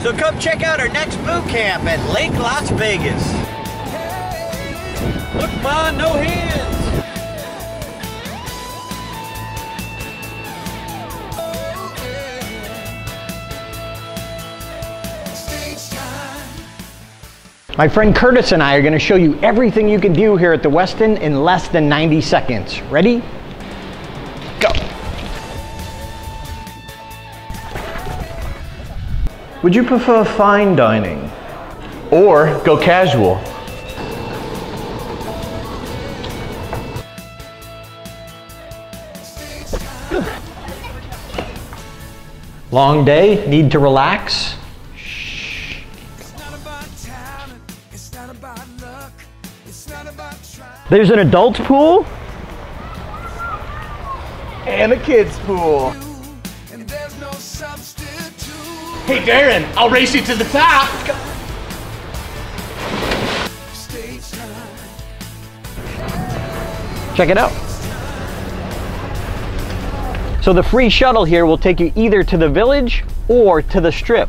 So come check out our next boot camp at Lake Las Vegas. Look, Ma, no hands. My friend Curtis and I are going to show you everything you can do here at the Westin in less than 90 seconds. Ready? Go. Would you prefer fine dining? Or go casual? Long day, need to relax? There's an adult pool and a kid's pool. Hey Darren, I'll race you to the top. Check it out. So the free shuttle here will take you either to the village or to the strip.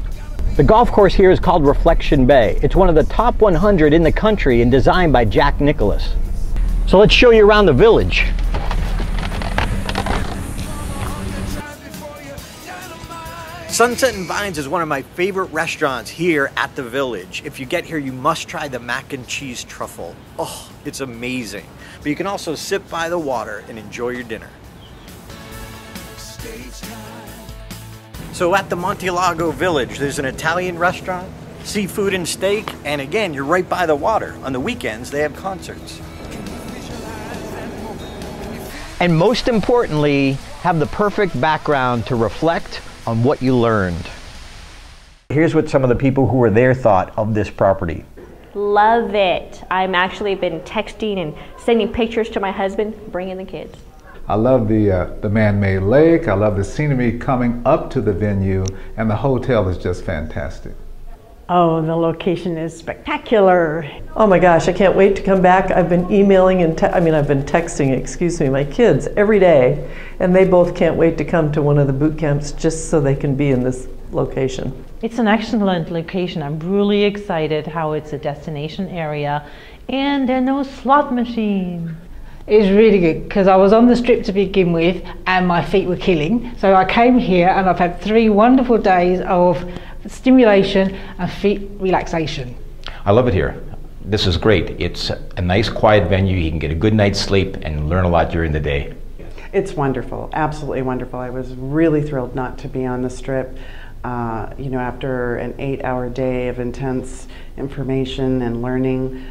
The golf course here is called Reflection Bay. It's one of the top 100 in the country and designed by Jack Nicklaus. So let's show you around the village. Sunset and Vines is one of my favorite restaurants here at the village. If you get here, you must try the mac and cheese truffle. Oh, it's amazing. But you can also sit by the water and enjoy your dinner. So at the Montilago Village, there's an Italian restaurant, seafood and steak, and again, you're right by the water. On the weekends, they have concerts. And most importantly, have the perfect background to reflect on what you learned. Here's what some of the people who were there thought of this property. Love it. I'm actually been texting and sending pictures to my husband, bringing the kids. I love the man-made lake. I love the scenery coming up to the venue, and the hotel is just fantastic. Oh, the location is spectacular. Oh my gosh, I can't wait to come back. I've been emailing and I've been texting, excuse me, my kids every day, and they both can't wait to come to one of the boot camps just so they can be in this location. It's an excellent location. I'm really excited how it's a destination area, and there are no slot machines. It's really good because I was on the strip to begin with and my feet were killing. So I came here and I've had 3 wonderful days of stimulation and feet relaxation. I love it here. This is great. It's a nice quiet venue. You can get a good night's sleep and learn a lot during the day. It's wonderful, absolutely wonderful. I was really thrilled not to be on the strip. You know, after an 8-hour day of intense information and learning,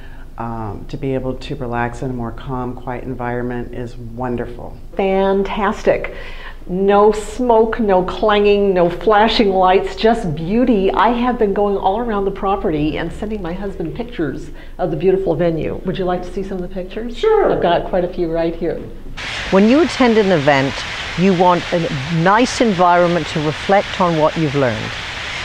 to be able to relax in a more calm, quiet environment is wonderful. Fantastic. No smoke, no clanging, no flashing lights, just beauty. I have been going all around the property and sending my husband pictures of the beautiful venue. Would you like to see some of the pictures? Sure. I've got quite a few right here. When you attend an event, you want a nice environment to reflect on what you've learned.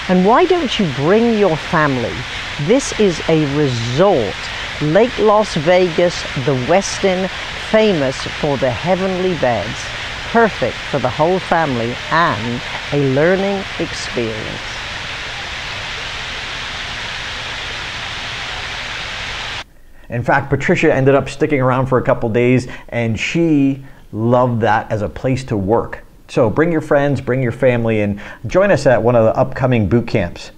And why don't you bring your family? This is a resort. Lake Las Vegas, the Westin, famous for the heavenly beds, perfect for the whole family and a learning experience. In fact, Patricia ended up sticking around for a couple days and she loved that as a place to work. So bring your friends, bring your family, and join us at one of the upcoming boot camps.